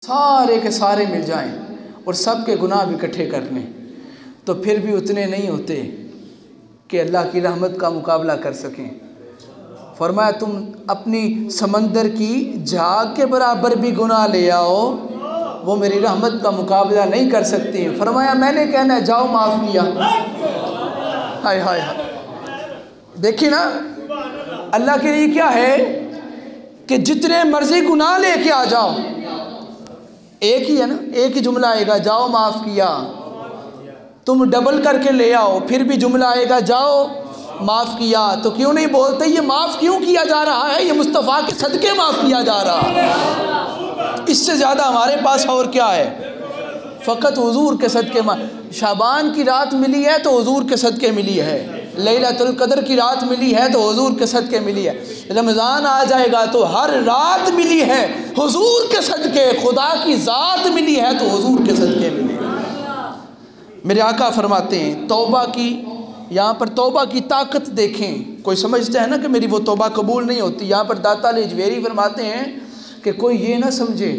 سارے کے سارے مل جائیں اور سب کے گناہ بھی اکٹھے کر لیں تو پھر بھی اتنے نہیں ہوتے کہ اللہ کی رحمت کا مقابلہ کر سکیں۔ فرمایا تم اپنی سمندر کی جھاگ کے برابر بھی گناہ لے آؤ، وہ میری رحمت کا مقابلہ نہیں کر سکتی۔ فرمایا میں نے کہنا ہے جاؤ معاف کیا۔ ہائے ہائے ہائے، دیکھیں نا اللہ کے لیے کیا ہے کہ جتنے مرضی گناہ لے کے آ جاؤ، ایک ہی ہے نا، ایک ہی جملہ آئے گا جاؤ معاف کیا۔ تم ڈبل کر کے لے آؤ پھر بھی جملہ آئے گا جاؤ معاف کیا، تو کیوں نہیں بولتے یہ معاف کیوں کیا جا رہا ہے؟ یہ مصطفیٰ کے صدقے معاف کیا جا رہا ہے، اس سے زیادہ ہمارے پاس اور کیا ہے؟ فقط حضور کے صدقے شعبان کی رات ملی ہے تو حضور کے صدقے ملی ہے، لیلۃ القدر کی رات ملی ہے تو حضور کے صدقے ملی ہے، رمضان آ جائے گا تو ہر رات ملی ہے حضور کے صدقے، خدا کی ذات ملی ہے تو حضور کے صدقے ملی ہے۔ میرے آقا فرماتے ہیں توبہ کی، یہاں پر توبہ کی طاقت دیکھیں، کوئی سمجھتا ہے نا کہ میری وہ توبہ قبول نہیں ہوتی، یہاں پر داتا علی اجویری فرماتے ہیں کہ کوئی یہ نہ سمجھے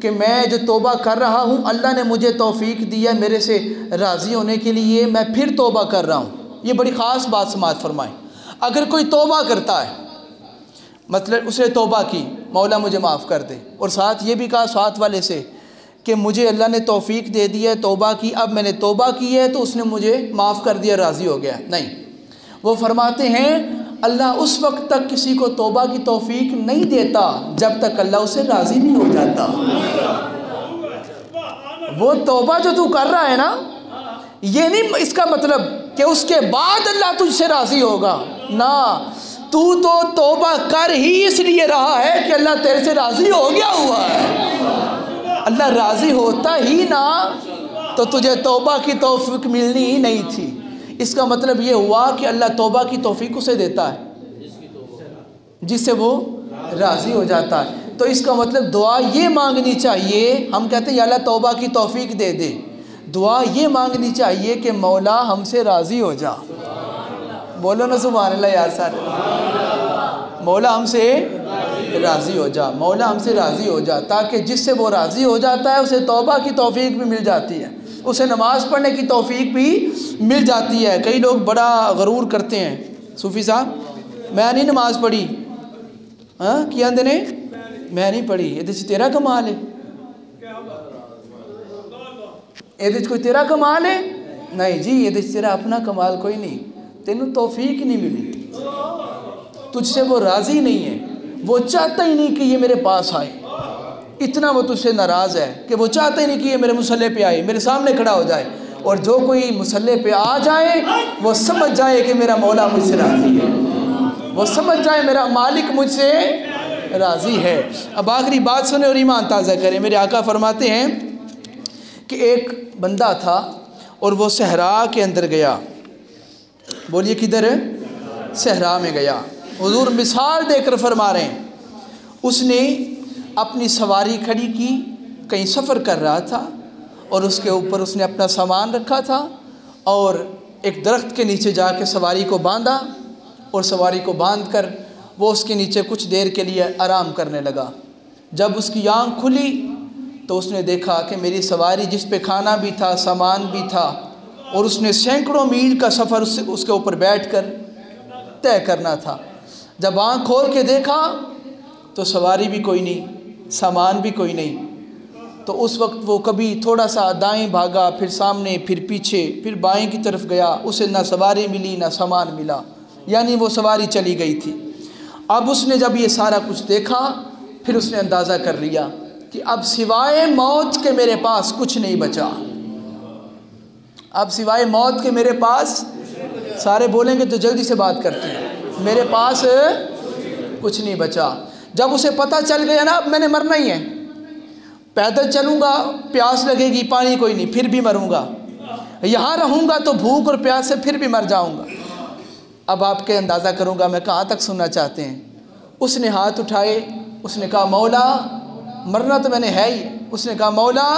کہ میں جو توبہ کر رہا ہوں اللہ نے مجھے توفیق دیا میرے سے راضی ہونے کے لیے میں پھر توبہ کر رہا ہوں۔ یہ بڑی خاص بات سماعت فرمائیں، اگر کوئی توبہ کرتا ہے مطلب اس نے توبہ کی مولا مجھے معاف کر دے، اور ساتھ یہ بھی کہا ساتھ والے سے کہ مجھے اللہ نے توفیق دے دی ہے توبہ کی، اب میں نے توبہ کی ہے تو اس نے مجھے معاف کر دیا راضی ہو گیا، نہیں، وہ فرماتے ہیں اللہ اس وقت تک کسی کو توبہ کی توفیق نہیں دیتا جب تک اللہ اسے راضی نہیں ہو جاتا۔ وہ توبہ جو تو کر رہا ہے نا، یہ نہیں اس کا مطلب کہ اس کے بعد اللہ تجھ سے راضی ہوگا، نہ، تو توبہ کر ہی اس لیے رہا ہے کہ اللہ تیرے سے راضی ہو گیا ہوا ہے۔ اللہ راضی ہوتا ہی نہ تو تجھے توبہ کی توفیق ملنی ہی نہیں تھی۔ اس کا مطلب یہ ہوا کہ اللہ توبہ کی توفیق اسے دیتا ہے جس سے وہ راضی ہو جاتا ہے، تو اس کا مطلب دعا یہ مانگنی چاہیے، ہم کہتے ہیں یا اللہ توبہ کی توفیق دے دے، دعا یہ مانگنی چاہیے کہ مولا ہم سے راضی ہو جا۔ بولو نا سبحان اللہ یار سارے، مولا ہم سے راضی ہو جا، مولا ہم سے راضی ہو جا، تاکہ جس سے وہ راضی ہو جاتا ہے اسے توبہ کی توفیق بھی مل جاتی ہے، اسے نماز پڑھنے کی توفیق بھی مل جاتی ہے۔ کئی لوگ بڑا غرور کرتے ہیں، صوفی صاحب میں نہیں نماز پڑھی، ہاں کی آندے نے میں نہیں پڑھی، یہ دیکھ تیرا کمال ہے، یہ دیکھ کوئی تیرا کمال ہے؟ نہیں جی، یہ دیکھ تیرا اپنا کمال کوئی نہیں، تینوں توفیق نہیں ملی، تجھ سے وہ راضی نہیں ہے، وہ چاہتا ہی نہیں کہ یہ میرے پاس آئے، اتنا وہ تجھ سے ناراض ہے کہ وہ چاہتا ہی نہیں کہ یہ میرے مصلے پہ آئے، میرے سامنے کھڑا ہو جائے، اور جو کوئی مصلے پہ آ جائے وہ سمجھ جائے کہ میرا مولا مجھ سے راضی ہے، وہ سمجھ جائے میرا مالک مجھ سے راضی ہے۔ اب آخری بات سنیں اور ایمان تازہ کریں۔ میرے آقا فرماتے ہیں کہ ایک بندہ تھا اور وہ صحرا کے اندر گیا، بولیے کدھر؟ صحرا میں گیا، حضور مثال دے کر فرما رہے ہیں، اس نے اپنی سواری کھڑی کی، کہیں سفر کر رہا تھا اور اس کے اوپر اس نے اپنا سامان رکھا تھا، اور ایک درخت کے نیچے جا کے سواری کو باندھا، اور سواری کو باندھ کر وہ اس کے نیچے کچھ دیر کے لیے آرام کرنے لگا۔ جب اس کی آنکھ کھلی تو اس نے دیکھا کہ میری سواری جس پہ کھانا بھی تھا سامان بھی تھا، اور اس نے سینکڑوں میل کا سفر اس کے اوپر بیٹھ کر طے کرنا تھا۔ جب آنکھ کھول کے دیکھا تو سواری بھی کوئی نہیں، سامان بھی کوئی نہیں، تو اس وقت وہ کبھی تھوڑا سا دائیں بھاگا، پھر سامنے، پھر پیچھے، پھر بائیں کی طرف گیا، اسے نہ سواری ملی نہ سامان ملا، یعنی وہ سواری چلی گئی تھی۔ اب اس نے جب یہ سارا کچھ دیکھا پھر اس نے اندازہ کر لیا کہ اب سوائے موت کے میرے پاس کچھ نہیں بچا، اب سوائے موت کے میرے پاس، سارے بولیں گے تو جلدی سے بات کرتے ہیں، میرے پاس کچھ نہیں بچا۔ جب اسے پتہ چل گیا نا اب میں نے مرنا ہی ہے، پیدل چلوں گا پیاس لگے گی پانی کوئی نہیں پھر بھی مروں گا، یہاں رہوں گا تو بھوک اور پیاس سے پھر بھی مر جاؤں گا، اب آپ کے اندازہ کروں گا میں کہاں تک سننا چاہتے ہیں۔ اس نے ہاتھ اٹھائے، اس نے کہا مولا مرنا تو میں نے ہے ہی، اس نے کہا مولا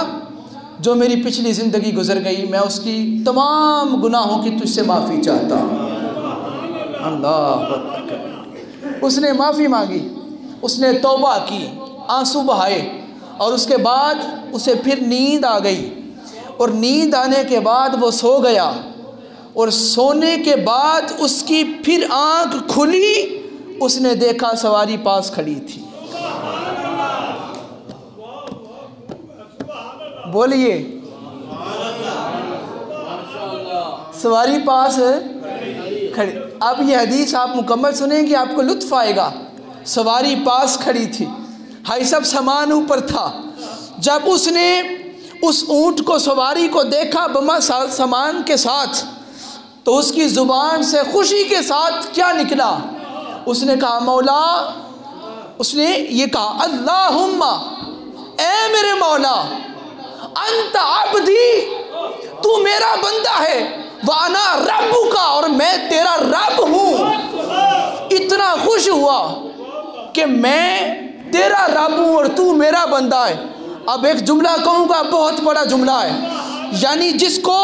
جو میری پچھلی زندگی گزر گئی میں اس کی تمام گناہوں کی تجھ سے معافی چاہتا ہوں۔ اللہ اکبر، اس نے معافی مانگی، اس نے توبہ کی، آنسو بہائے، اور اس کے بعد اسے پھر نیند آ گئی، اور نیند آنے کے بعد وہ سو گیا، اور سونے کے بعد اس کی پھر آنکھ کھلی، اس نے دیکھا سواری پاس کھڑی تھی۔ بولیے، سواری پاس کھڑی۔ اب یہ حدیث آپ مکمل سنیں گے، آپ کو لطف آئے گا۔ سواری پاس کھڑی تھی، ہائی سب سامان اوپر تھا۔ جب اس نے اس اونٹ کو، سواری کو دیکھا بما سامان کے ساتھ، تو اس کی زبان سے خوشی کے ساتھ کیا نکلا؟ اس نے کہا مولا، اس نے یہ کہا اللہم، اے میرے مولا، انت عبدی، تو میرا بندہ ہے، وانا ربک، اور میں تیرا رب ہوں۔ اتنا خوش ہوا کہ میں تیرا رب ہوں اور تو میرا بندہ ہے۔ اب ایک جملہ کہوں گا، بہت بڑا جملہ ہے، یعنی جس کو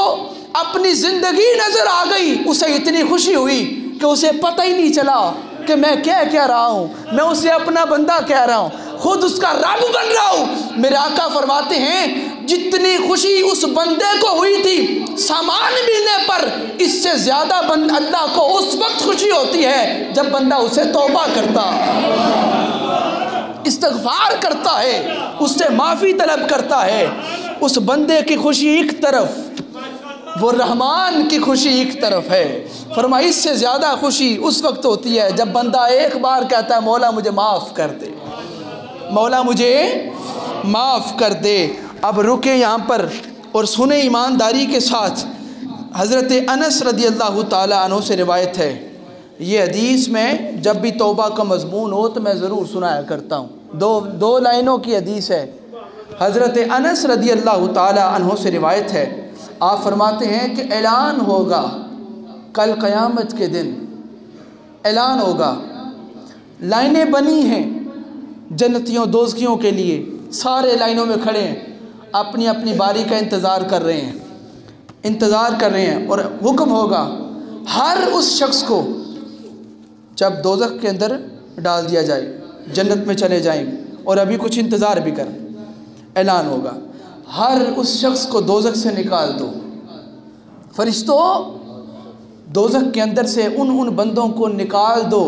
اپنی زندگی نظر آ گئی، اسے اتنی خوشی ہوئی کہ اسے پتہ ہی نہیں چلا کہ میں کہہ رہا ہوں، میں اسے اپنا بندہ کہہ رہا ہوں، خود اس کا رب بن رہا ہوں۔ میرے آقا فرماتے ہیں جتنی خوشی اس بندے کو ہوئی تھی سامان ملنے پر، اس سے زیادہ اللہ کو اس وقت خوشی ہوتی ہے جب بندہ اسے توبہ کرتا، استغفار کرتا ہے، اس سے معافی طلب کرتا ہے۔ اس بندے کی خوشی ایک طرف، وہ رحمان کی خوشی ایک طرف ہے۔ فرمایا اس سے زیادہ خوشی اس وقت ہوتی ہے جب بندہ ایک بار کہتا ہے مولا مجھے معاف کر دے، مولا مجھے معاف کر دے۔ اب رکے یہاں پر اور سنیں ایمانداری کے ساتھ۔ حضرت انس رضی اللہ تعالیٰ عنہ سے روایت ہے، یہ حدیث میں جب بھی توبہ کا مضمون ہو تو میں ضرور سنایا کرتا ہوں، دو لائنوں کی حدیث ہے۔ حضرت انس رضی اللہ تعالیٰ عنہ سے روایت ہے، آپ فرماتے ہیں کہ اعلان ہوگا کل قیامت کے دن، اعلان ہوگا، لائنیں بنی ہیں جنتیوں دوزخیوں کے لیے، سارے لائنوں میں کھڑے ہیں، اپنی اپنی باری کا انتظار کر رہے ہیں، اور حکم ہوگا ہر اس شخص کو جب دوزخ کے اندر ڈال دیا جائے، جنت میں چلے جائیں گے، اور ابھی کچھ انتظار بھی کر، اعلان ہوگا ہر اس شخص کو دوزخ سے نکال دو۔ فرشتوں، دوزخ کے اندر سے ان بندوں کو نکال دو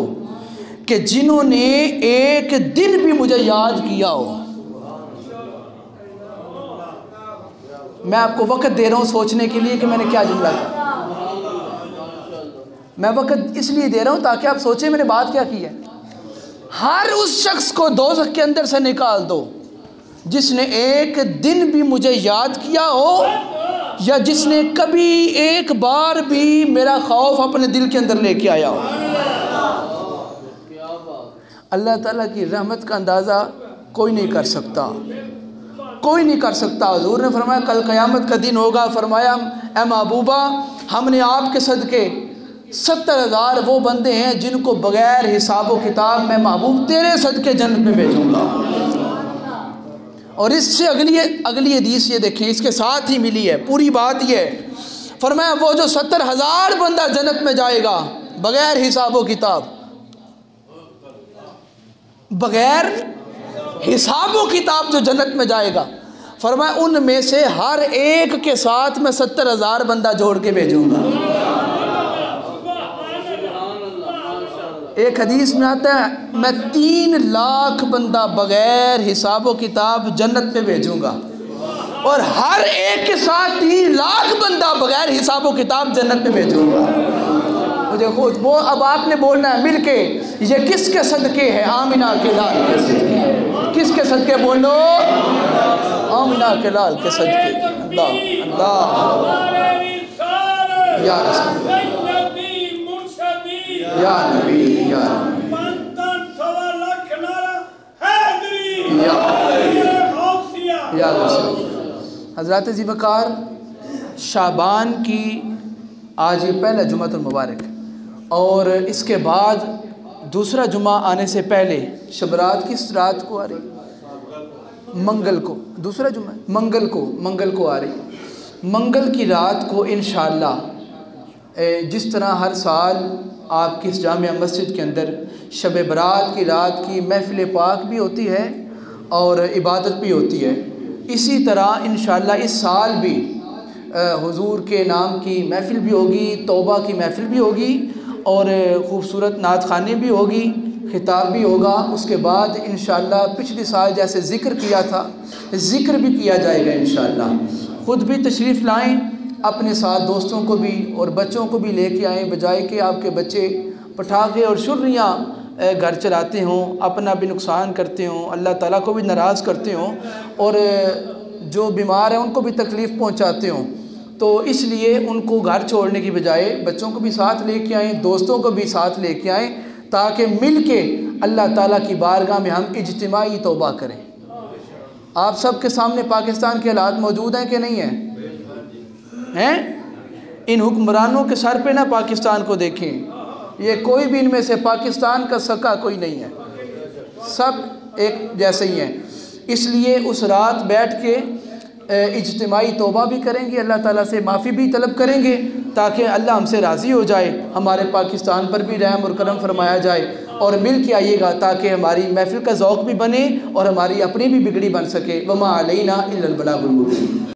کہ جنہوں نے ایک دن بھی مجھے یاد کیا ہو۔ میں آپ کو وقت دے رہا ہوں سوچنے کے لیے کہ میں نے کیا جملہ کہا، میں وقت اس لیے دے رہا ہوں تاکہ آپ سوچیں میں نے بات کیا کی ہے۔ ہر اس شخص کو دوزخ کے اندر سے نکال دو جس نے ایک دن بھی مجھے یاد کیا ہو، یا جس نے کبھی ایک بار بھی میرا خوف اپنے دل کے اندر لے کے آیا ہو۔ اللہ تعالیٰ کی رحمت کا اندازہ کوئی نہیں کر سکتا، کوئی نہیں کر سکتا۔ حضور نے فرمایا کل قیامت کا دن ہوگا، فرمایا اے محبوبہ ہم نے آپ کے صدقے 70,000 وہ بندے ہیں جن کو بغیر حساب و کتاب میں محبوب تیرے صدقے جنت میں بھیجوں گا۔ اور اس سے اگلی حدیث یہ دیکھیں، اس کے ساتھ ہی ملی ہے پوری بات یہ ہے۔ فرمایا وہ جو 70,000 بندہ جنت میں جائے گا بغیر حساب و کتاب، بغیر حساب و کتاب جو جنت میں جائے گا، فرمایا ان میں سے ہر ایک کے ساتھ میں 70,000 بندہ جوڑ کے بھیجوں گا۔ ایک حدیث میں آتا ہے میں 3 لاکھ بندہ بغیر حساب و کتاب جنت میں بھیجوں گا، اور ہر ایک کے ساتھ 3 لاکھ بندہ بغیر حساب و کتاب جنت میں بھیجوں گا۔ مجھے خود وہ اب آپ نے بولنا ہے مل کے، یہ کس کے صدقے ہے؟ آمینہ کے لال کے صدقے۔ کس کے صدقے بولو؟ آمینہ کے لال کے صدقے۔ اللہ اللہ یا رسول یا نبی یا یا رسول۔ حضرات ذی وقار، شعبان کی آج یہ پہلا جمعہ المبارک، اور اس کے بعد دوسرا جمعہ آنے سے پہلے شب رات کس رات کو آ رہی؟ منگل کو، دوسرا جمعہ منگل کو آ رہی۔ منگل کی رات کو انشاءاللہ جس طرح ہر سال آپ کی اس جامع مسجد کے اندر شب برات کی رات کی محفل پاک بھی ہوتی ہے، اور عبادت بھی ہوتی ہے۔ اسی طرح انشاءاللہ اس سال بھی حضور کے نام کی محفل بھی ہوگی، توبہ کی محفل بھی ہوگی، اور خوبصورت نعت خوانی بھی ہوگی، خطاب بھی ہوگا۔ اس کے بعد انشاءاللہ پچھلی سال جیسے ذکر کیا تھا، ذکر بھی کیا جائے گا انشاءاللہ۔ خود بھی تشریف لائیں، اپنے ساتھ دوستوں کو بھی اور بچوں کو بھی لے کے آئیں، بجائے کہ آپ کے بچے پٹاخے اور چھریاں گھر چلاتے ہوں، اپنا بھی نقصان کرتے ہوں، اللہ تعالیٰ کو بھی ناراض کرتے ہوں، اور جو بیمار ہیں ان کو بھی تکلیف پہنچاتے ہوں۔ تو اس لیے ان کو گھر چھوڑنے کی بجائے بچوں کو بھی ساتھ لے کے آئیں، دوستوں کو بھی ساتھ لے کے آئیں، تاکہ مل کے اللہ تعالیٰ کی بارگاہ میں ہم اجتماعی توبہ کریں۔ آپ سب کے سامنے پاکستان کے حالات موجود ہیں کہ نہیں ہیں؟ ان حکمرانوں کے سر پہ نہ پاکستان کو دیکھیں، یہ کوئی بھی ان میں سے پاکستان کا سکا کوئی نہیں ہے، سب ایک جیسے ہی ہیں۔ اس لیے اس رات بیٹھ کے اجتماعی توبہ بھی کریں گے، اللہ تعالیٰ سے معافی بھی طلب کریں گے، تاکہ اللہ ہم سے راضی ہو جائے، ہمارے پاکستان پر بھی رحم اور کرم فرمایا جائے، اور مل کے آئیے گا تاکہ ہماری محفل کا ذوق بھی بنے اور ہماری اپنی بھی بگڑی بن سکے۔ وما علینا الا البلاغ المبین۔